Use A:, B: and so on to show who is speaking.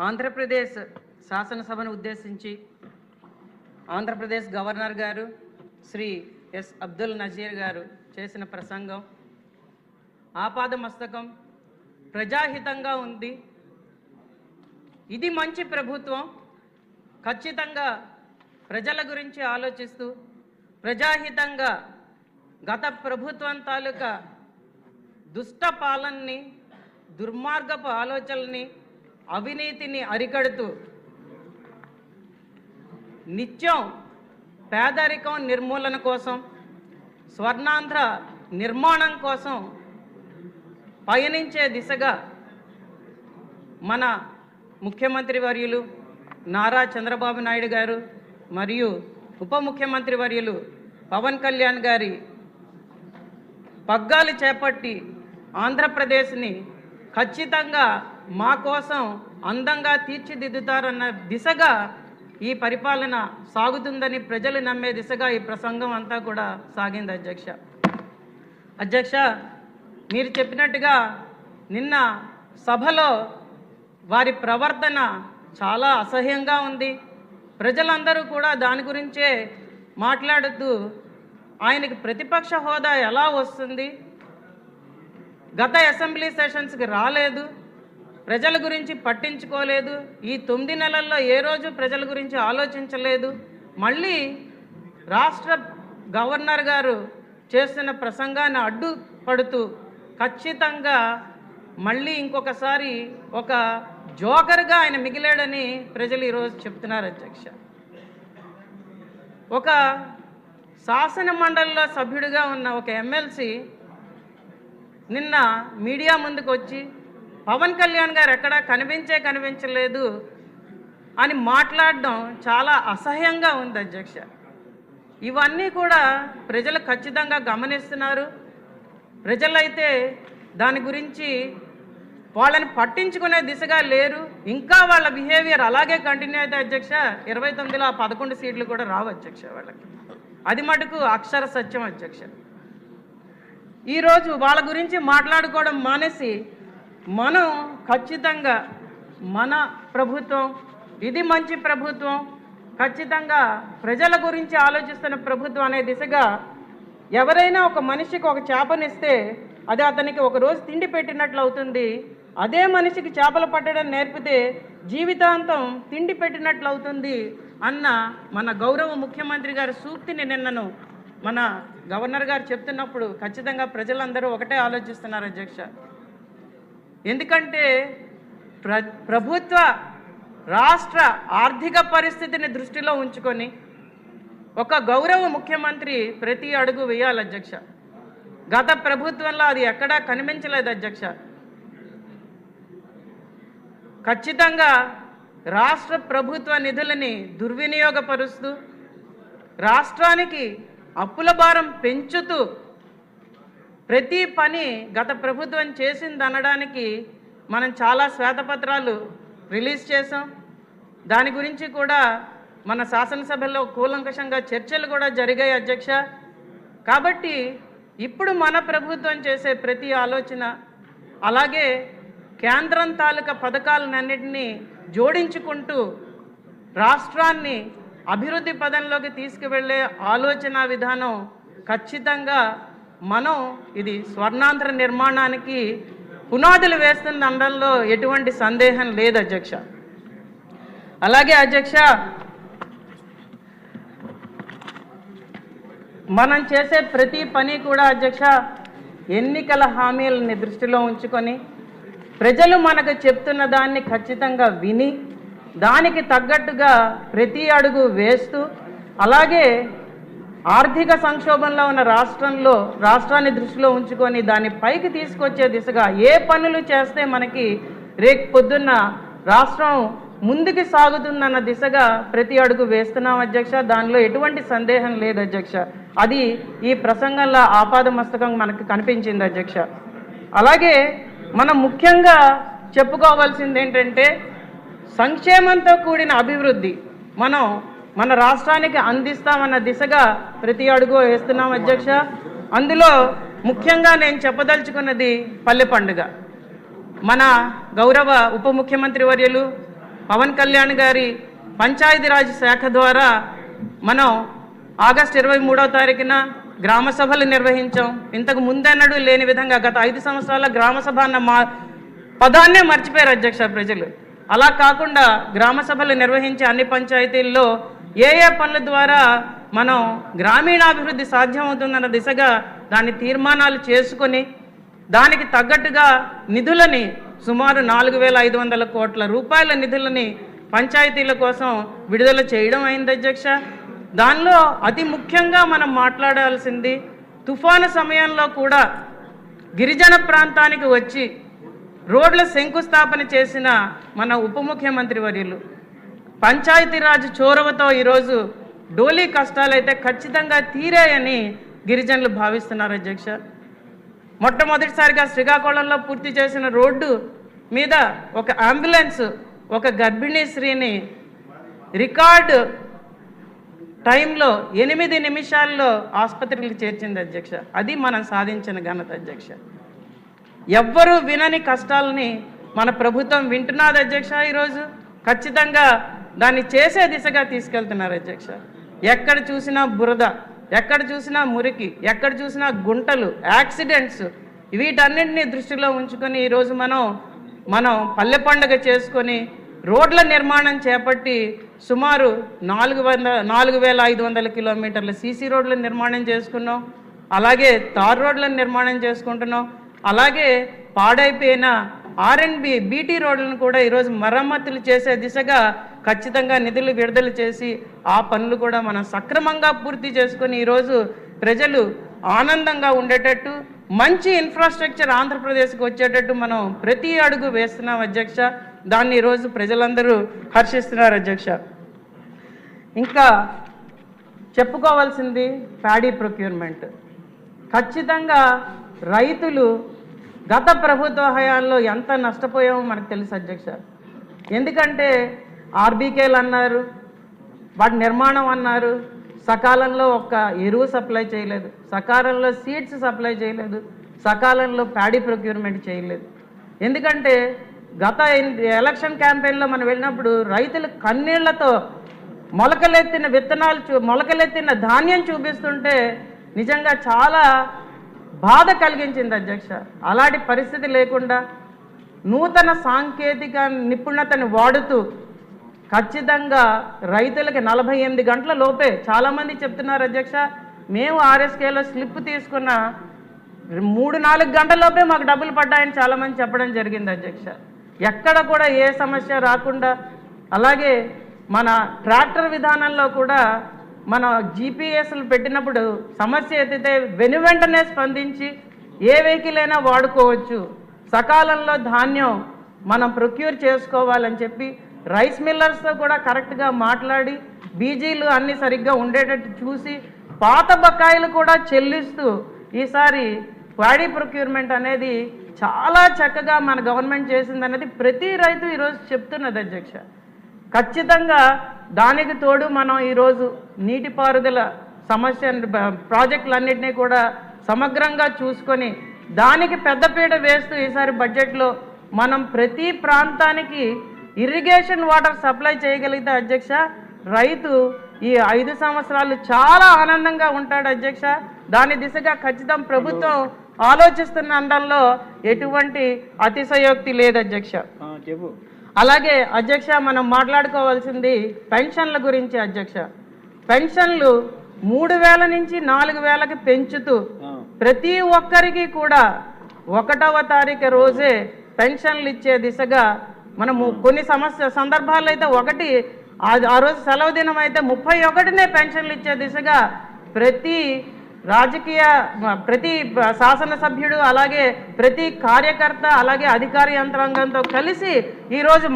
A: ఆంధ్రప్రదేశ్ శాసనసభను ఉద్దేశించి ఆంధ్రప్రదేశ్ గవర్నర్ గారు శ్రీ ఎస్ అబ్దుల్ నజీర్ గారు చేసిన ప్రసంగం ఆపాదమస్తకం ప్రజాహితంగా ఉంది. ఇది మంచి ప్రభుత్వం, ఖచ్చితంగా ప్రజల గురించి ఆలోచిస్తూ ప్రజాహితంగా గత ప్రభుత్వం తాలూకా దుష్ట పాలనని, దుర్మార్గపు ఆలోచనల్ని, అవినీతిని అరికడుతూ నిత్యం పేదరికం నిర్మూలన కోసం, స్వర్ణాంధ్ర నిర్మాణం కోసం పయనించే దిశగా మన ముఖ్యమంత్రి వర్యులు నారా చంద్రబాబు నాయుడు గారు మరియు ఉప ముఖ్యమంత్రి వర్యులు పవన్ కళ్యాణ్ గారి పగ్గాలు చేపట్టి ఆంధ్రప్రదేశ్ని ఖచ్చితంగా మా కోసం అందంగా తీర్చిదిద్దుతారన్న దిశగా ఈ పరిపాలన సాగుతుందని ప్రజలు నమ్మే దిశగా ఈ ప్రసంగం అంతా కూడా సాగింది. అధ్యక్ష, మీరు చెప్పినట్టుగా నిన్న సభలో వారి ప్రవర్తన చాలా అసహ్యంగా ఉంది. ప్రజలందరూ కూడా దాని గురించే మాట్లాడుతూ ఆయనకి ప్రతిపక్ష హోదా ఎలా వస్తుంది, గత అసెంబ్లీ సెషన్స్కి రాలేదు, ప్రజల గురించి పట్టించుకోలేదు, ఈ 9 నెలల్లో ఏ రోజు ప్రజల గురించి ఆలోచించలేదు, మళ్ళీ రాష్ట్ర గవర్నర్ గారు చేస్తున్న ప్రసంగాన్ని అడ్డుపడుతూ ఖచ్చితంగా మళ్ళీ ఇంకొకసారి ఒక జోకర్గా ఆయన మిగిలాడని ప్రజలు ఈరోజు చెప్తున్నారు. అధ్యక్ష, ఒక శాసన మండలిలో సభ్యుడిగా ఉన్న ఒక ఎమ్మెల్సీ నిన్న మీడియా ముందుకు వచ్చి పవన్ కళ్యాణ్ గారు ఎక్కడా కనిపించలేదు అని మాట్లాడడం చాలా అసహ్యంగా ఉంది. అధ్యక్ష, ఇవన్నీ కూడా ప్రజలు ఖచ్చితంగా గమనిస్తున్నారు. ప్రజలైతే దాని గురించి వాళ్ళని పట్టించుకునే దిశగా లేరు. ఇంకా వాళ్ళ బిహేవియర్ అలాగే కంటిన్యూ అయితే అధ్యక్ష 29లో 11 సీట్లు కూడా రావు అధ్యక్ష వాళ్ళకి. అది మటుకు అక్షర సత్యం అధ్యక్ష. ఈరోజు వాళ్ళ గురించి మాట్లాడుకోవడం మానేసి మనం ఖచ్చితంగా మన ప్రభుత్వం ఇది మంచి ప్రభుత్వం, ఖచ్చితంగా ప్రజల గురించి ఆలోచిస్తున్న ప్రభుత్వం అనే దిశగా ఎవరైనా ఒక మనిషికి ఒక చేపనిస్తే అది అతనికి ఒక రోజు తిండి పెట్టినట్లు అవుతుంది. అదే మనిషికి చేపలు పట్టడం నేర్పితే జీవితాంతం తిండి పెట్టినట్లు అవుతుంది అన్న మన గౌరవ ముఖ్యమంత్రి గారి సూక్తిని నిన్నను మన గవర్నర్ గారు చెప్తున్నప్పుడు ఖచ్చితంగా ప్రజలందరూ ఒకటే ఆలోచిస్తున్నారు అధ్యక్ష. ఎందుకంటే ప్రభుత్వ రాష్ట్ర ఆర్థిక పరిస్థితిని దృష్టిలో ఉంచుకొని ఒక గౌరవ ముఖ్యమంత్రి ప్రతి అడుగు వేయాలి అధ్యక్ష. గత ప్రభుత్వంలో అది ఎక్కడా కనిపించలేదు అధ్యక్ష. ఖచ్చితంగా రాష్ట్ర ప్రభుత్వ నిధులని దుర్వినియోగపరుస్తూ రాష్ట్రానికి అప్పుల భారం పెంచుతూ ప్రతి పని గత ప్రభుత్వం చేసిందనడానికి మనం చాలా శ్వేతపత్రాలు రిలీజ్ చేసాం. దాని గురించి కూడా మన శాసనసభలో కూలంకషంగా చర్చలు కూడా జరిగాయి అధ్యక్ష. కాబట్టి ఇప్పుడు మన ప్రభుత్వం చేసే ప్రతి ఆలోచన, అలాగే కేంద్రం తాలూకా పథకాలన్నింటినీ జోడించుకుంటూ రాష్ట్రాన్ని అభివృద్ధి పదంలోకి తీసుకువెళ్ళే ఆలోచన విధానం ఖచ్చితంగా మనం ఇది స్వర్ణాంధ్ర నిర్మాణానికి పునాదులు వేస్తున్న అనడంలో ఎటువంటి సందేహం లేదు అధ్యక్ష. అలాగే అధ్యక్ష, మనం చేసే ప్రతి పని కూడా అధ్యక్ష ఎన్నికల హామీలని దృష్టిలో ఉంచుకొని ప్రజలు మనకు చెప్తున్న దాన్ని ఖచ్చితంగా విని దానికి తగ్గట్టుగా ప్రతి అడుగు వేస్తూ, అలాగే ఆర్థిక సంక్షోభంలో ఉన్న రాష్ట్రాన్ని దృష్టిలో ఉంచుకొని దాన్ని పైకి తీసుకొచ్చే దిశగా ఏ పనులు చేస్తే మనకి రేపు పొద్దున్న రాష్ట్రం ముందుకు సాగుతుందన్న దిశగా ప్రతి అడుగు వేస్తున్నాం అధ్యక్ష. దానిలో ఎటువంటి సందేహం లేదు అధ్యక్ష. అది ఈ ప్రసంగంలో ఆపాదమస్తకం మనకు కనిపించింది అధ్యక్ష. అలాగే మనం ముఖ్యంగా చెప్పుకోవాల్సింది ఏంటంటే సంక్షేమంతో కూడిన అభివృద్ధి మనం మన రాష్ట్రానికి అందిస్తామన్న దిశగా ప్రతి అడుగు వేస్తున్నాం అధ్యక్ష. అందులో ముఖ్యంగా నేను చెప్పదలుచుకున్నది పల్లె పండుగ. మన గౌరవ ఉప ముఖ్యమంత్రి వర్యులు పవన్ కళ్యాణ్ గారి పంచాయతీరాజ్ శాఖ ద్వారా మనం ఆగస్టు 23వ తారీఖున గ్రామ సభలు నిర్వహించాం. ఇంతకు ముందెన్నడూ లేని విధంగా గత 5 సంవత్సరాల గ్రామ సభ అన్న పదాన్నే మర్చిపోయారు అధ్యక్ష ప్రజలు. అలా కాకుండా గ్రామ సభలు నిర్వహించే అన్ని పంచాయతీల్లో ఏ పనుల ద్వారా మనం గ్రామీణాభివృద్ధి సాధ్యమవుతుందన్న దిశగా దాని తీర్మానాలు చేసుకొని దానికి తగ్గట్టుగా నిధులని సుమారు 4,500 కోట్ల రూపాయల నిధులని పంచాయతీల కోసం విడుదల చేయడం అయింది అధ్యక్ష. దానిలో అతి ముఖ్యంగా మనం మాట్లాడాల్సింది తుఫాను సమయంలో కూడా గిరిజన ప్రాంతానికి వచ్చి రోడ్ల శంకుస్థాపన చేసిన మన ఉప ముఖ్యమంత్రి వర్యులు పంచాయతీరాజ్ చొరవతో ఈరోజు డోలీ కష్టాలైతే ఖచ్చితంగా తీరాయని గిరిజనులు భావిస్తున్నారు అధ్యక్ష. మొట్టమొదటిసారిగా శ్రీకాకుళంలో పూర్తి చేసిన రోడ్డు మీద ఒక అంబులెన్స్ ఒక గర్భిణీ స్త్రీని రికార్డు టైంలో 8 నిమిషాల్లో ఆసుపత్రికి చేర్చింది అధ్యక్ష. అది మనం సాధించిన ఘనత అధ్యక్ష. ఎవ్వరూ వినని కష్టాలని మన ప్రభుత్వం వింటున్నది అధ్యక్ష. ఈరోజు ఖచ్చితంగా దాన్ని చేసే దిశగా తీసుకెళ్తున్నారు అధ్యక్ష. ఎక్కడ చూసినా బురద, ఎక్కడ చూసినా మురికి, ఎక్కడ చూసినా గుంటలు, యాక్సిడెంట్స్, వీటన్నింటినీ దృష్టిలో ఉంచుకొని ఈరోజు మనం పల్లె పండుగ చేసుకొని రోడ్ల నిర్మాణం చేపట్టి సుమారు 4,500 కిలోమీటర్ల సీసీ రోడ్ల నిర్మాణం చేసుకున్నాం. అలాగే తార్ రోడ్లను నిర్మాణం చేసుకుంటున్నాం. అలాగే పాడైపోయిన ఆర్ఎండ్బి బీటీ రోడ్లను కూడా ఈరోజు మరమ్మతులు చేసే దిశగా ఖచ్చితంగా నిధులు విడుదల చేసి ఆ పనులు కూడా మనం సక్రమంగా పూర్తి చేసుకొని ఈరోజు ప్రజలు ఆనందంగా ఉండేటట్టు మంచి ఇన్ఫ్రాస్ట్రక్చర్ ఆంధ్రప్రదేశ్కి వచ్చేటట్టు మనం ప్రతి అడుగు వేస్తున్నాం అధ్యక్ష. దాన్ని ఈరోజు ప్రజలందరూ హర్షిస్తున్నారు అధ్యక్ష. ఇంకా చెప్పుకోవాల్సింది ప్యాడీ ప్రొక్యూర్మెంట్. ఖచ్చితంగా రైతులు గత ప్రభుత్వ హయాంలో ఎంత నష్టపోయామో మనకు తెలుసు అధ్యక్ష. ఎందుకంటే ఆర్బీకేలు అన్నారు, వాటి నిర్మాణం అన్నారు, సకాలంలో ఒక్క ఎరువు సప్లై చేయలేదు, సకాలంలో సీడ్స్ సప్లై చేయలేదు, సకాలంలో ప్యాడీ ప్రొక్యూర్మెంట్ చేయలేదు. ఎందుకంటే గత ఎలక్షన్ క్యాంపెయిన్లో మనం వెళ్ళినప్పుడు రైతులు కన్నీళ్లతో మొలకలెత్తిన విత్తనాలు మొలకలెత్తిన ధాన్యం చూపిస్తుంటే నిజంగా చాలా బాధ కలిగించింది అధ్యక్ష. అలాంటి పరిస్థితి లేకుండా నూతన సాంకేతిక నిపుణతను వాడుతూ ఖచ్చితంగా రైతులకి 48 గంటల లోపే, చాలామంది చెప్తున్నారు అధ్యక్ష, మేము ఆర్ఎస్కేలో స్లిప్ తీసుకున్న 3-4 గంటల లోపే మాకు డబ్బులు పడ్డాయని చాలామంది చెప్పడం జరిగింది అధ్యక్ష. ఎక్కడ కూడా ఏ సమస్య రాకుండా, అలాగే మన ట్రాక్టర్ విధానంలో కూడా మన జీపీఎస్లు పెట్టినప్పుడు సమస్య ఎత్తితే వెనువెంటనే స్పందించి ఏ వెహికల్ అయినా వాడుకోవచ్చు, సకాలంలో ధాన్యం మనం ప్రొక్యూర్ చేసుకోవాలని చెప్పి రైస్ మిల్లర్స్తో కూడా కరెక్ట్గా మాట్లాడి బీజీలు అన్నీ సరిగ్గా ఉండేటట్టు చూసి పాత బకాయిలు కూడా చెల్లిస్తూ ఈసారి ప్యాడీ ప్రొక్యూర్మెంట్ అనేది చాలా చక్కగా మన గవర్నమెంట్ చేసిందనేది ప్రతి రైతు ఈరోజు చెప్తున్నది అధ్యక్ష. ఖచ్చితంగా దానికి తోడు మనం ఈరోజు నీటిపారుదల సమస్య ప్రాజెక్టులన్నింటినీ కూడా సమగ్రంగా చూసుకొని దానికి పెద్దపీట వేస్తూ ఈసారి బడ్జెట్లో మనం ప్రతి ప్రాంతానికి ఇరిగేషన్ వాటర్ సప్లై చేయగలిగితే అధ్యక్ష రైతు ఈ 5 సంవత్సరాలు చాలా ఆనందంగా ఉంటాడు అధ్యక్ష. దాని దిశగా ఖచ్చితంగా ప్రభుత్వం ఆలోచిస్తున్న అండంలో ఎటువంటి అతిశయోక్తి లేదు అధ్యక్ష. అలాగే అధ్యక్ష మనం మాట్లాడుకోవాల్సింది పెన్షన్ల గురించి అధ్యక్ష. పెన్షన్లు 3,000 నుంచి 4,000కి పెంచుతూ ప్రతి ఒక్కరికి కూడా 1వ తారీఖు రోజే పెన్షన్లు ఇచ్చే దిశగా మనము కొన్ని సందర్భాల్లో అయితే ఆ రోజు సెలవు దినం అయితే 31నే పెన్షన్లు ఇచ్చే దిశగా ప్రతి శాసనసభ్యుడు అలాగే ప్రతి కార్యకర్త అలాగే అధికార యంత్రాంగంతో కలిసి ఈరోజు